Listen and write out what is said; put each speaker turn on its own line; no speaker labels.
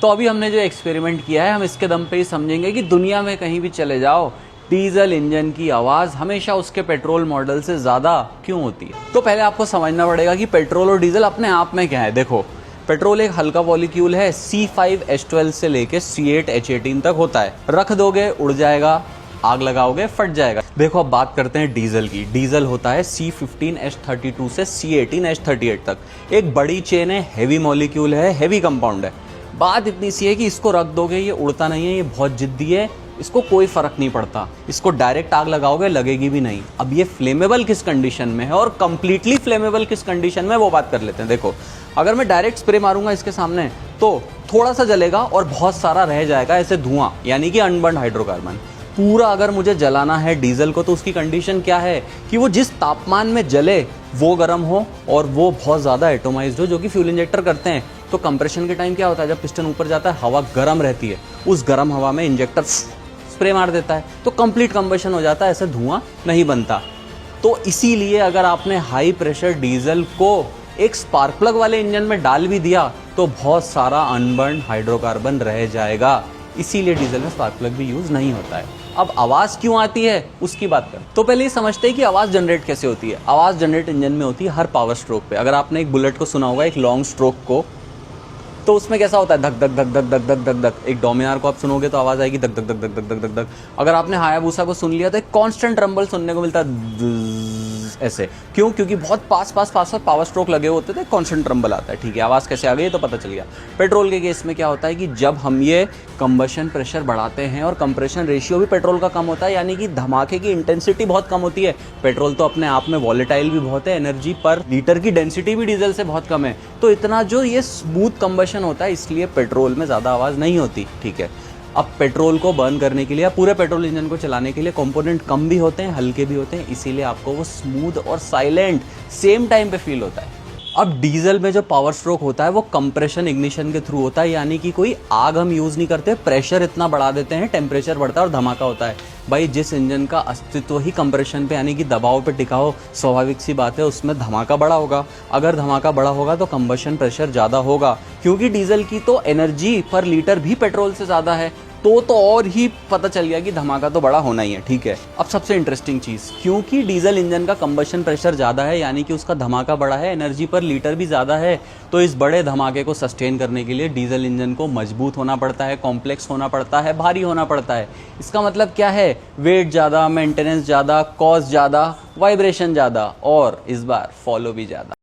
तो अभी हमने जो एक्सपेरिमेंट किया है हम इसके दम पे ही समझेंगे कि दुनिया में कहीं भी चले जाओ डीजल इंजन की आवाज हमेशा उसके पेट्रोल मॉडल से ज्यादा क्यों होती है। तो पहले आपको समझना पड़ेगा कि पेट्रोल और डीजल अपने आप में क्या है। देखो, पेट्रोल एक हल्का मॉलिक्यूल है, C5H12 से लेके C8H18 तक होता है। रख दोगे उड़ जाएगा, आग लगाओगे फट जाएगा। देखो अब बात करते हैं डीजल की। डीजल होता है C15H32 से C18H38 तक। एक बड़ी चेन है, हैवी मॉलिक्यूल है, हैवी कंपाउंड है। बात इतनी सी है कि इसको रख दोगे ये उड़ता नहीं है, ये बहुत जिद्दी है, इसको कोई फर्क नहीं पड़ता। इसको डायरेक्ट आग लगाओगे लगेगी भी नहीं। अब ये फ्लेमेबल किस कंडीशन में है और कंप्लीटली फ्लेमेबल किस कंडीशन में, वो बात कर लेते हैं। देखो, अगर मैं डायरेक्ट स्प्रे मारूंगा इसके सामने तो थोड़ा सा जलेगा और बहुत सारा रह जाएगा ऐसे धुआं, यानी कि अनबर्न्ड हाइड्रोकार्बन। पूरा अगर मुझे जलाना है डीजल को तो उसकी कंडीशन क्या है कि वो जिस तापमान में जले वो गर्म हो और वो बहुत ज़्यादा एटोमाइज्ड हो, जो कि फ्यूल इंजेक्टर करते हैं। तो कंप्रेशन के टाइम क्या होता है, जब पिस्टन ऊपर जाता है हवा गर्म रहती है, उस गर्म हवा में इंजेक्टर स्प्रे मार देता है तो कंप्लीट कंबशन हो जाता है, ऐसे धुआं नहीं बनता। तो इसीलिए अगर आपने हाई प्रेशर डीजल को एक स्पार्क प्लग वाले इंजन में डाल भी दिया तो बहुत सारा अनबर्न्ड हाइड्रोकार्बन रह जाएगा। इसीलिए डीजल में स्पार्क प्लग भी यूज नहीं होता है। अब आवाज क्यों आती है उसकी बात करें तो पहले ये समझते हैं कि आवाज जनरेट कैसे होती है। आवाज जनरेट इंजन में होती है हर पावर स्ट्रोक पे। अगर आपने एक बुलेट को सुना होगा, एक लॉन्ग स्ट्रोक को, तो उसमें कैसा होता है, धक धक धक धक धक धक धक धक। एक डोमिनार को आप सुनोगे तो आवाज आएगी धक धक धक धक धक धक धक धक। अगर आपने हायाबुसा को सुन लिया तो एक कांस्टेंट रंबल सुनने को मिलता है ऐसे। क्यों? क्योंकि बहुत पास पावर स्ट्रोक लगे होते थे, कांस्टेंट रंबल आता है। ठीक है, आवाज कैसे आ गई तो पता चल गया। पेट्रोल के केस में क्या होता है कि जब हम ये कंबशन प्रेशर बढ़ाते हैं और कंप्रेशन रेशियो भी पेट्रोल का कम होता है, यानी कि धमाके की इंटेंसिटी बहुत कम होती है। पेट्रोल तो अपने आप में वॉलेटाइल भी बहुत है, एनर्जी पर लीटर की डेंसिटी भी डीजल से बहुत कम है। तो इतना जो ये स्मूथ कंबशन होता है इसलिए पेट्रोल में ज़्यादा आवाज़ नहीं होती। ठीक है, अब पेट्रोल को बर्न करने के लिए, पूरे पेट्रोल इंजन को चलाने के लिए कंपोनेंट कम भी होते हैं, हल्के भी होते हैं, इसीलिए आपको वो स्मूथ और साइलेंट सेम टाइम पे फील होता है। अब डीजल में जो पावर स्ट्रोक होता है वो कंप्रेशन इग्निशन के थ्रू होता है, यानी कि कोई आग हम यूज़ नहीं करते, प्रेशर इतना बढ़ा देते हैं, टेम्परेचर बढ़ता है और धमाका होता है। भाई जिस इंजन का अस्तित्व ही कंप्रेशन पे यानी कि दबाव पे टिका हो, स्वाभाविक सी बात है उसमें धमाका बड़ा होगा। अगर धमाका बड़ा होगा तो कंबशन प्रेशर ज़्यादा होगा, क्योंकि डीजल की तो एनर्जी पर लीटर भी पेट्रोल से ज़्यादा है। तो और ही पता चल गया कि धमाका तो बड़ा होना ही है। ठीक है, अब सबसे इंटरेस्टिंग चीज़, क्योंकि डीजल इंजन का कंबशन प्रेशर ज़्यादा है यानी कि उसका धमाका बड़ा है, एनर्जी पर लीटर भी ज़्यादा है, तो इस बड़े धमाके को सस्टेन करने के लिए डीजल इंजन को मजबूत होना पड़ता है, कॉम्प्लेक्स होना पड़ता है, भारी होना पड़ता है। इसका मतलब क्या है, वेट ज़्यादा, मेंटेनेंस ज़्यादा, कॉस्ट ज़्यादा, वाइब्रेशन ज़्यादा और इस बार फॉलो भी ज़्यादा।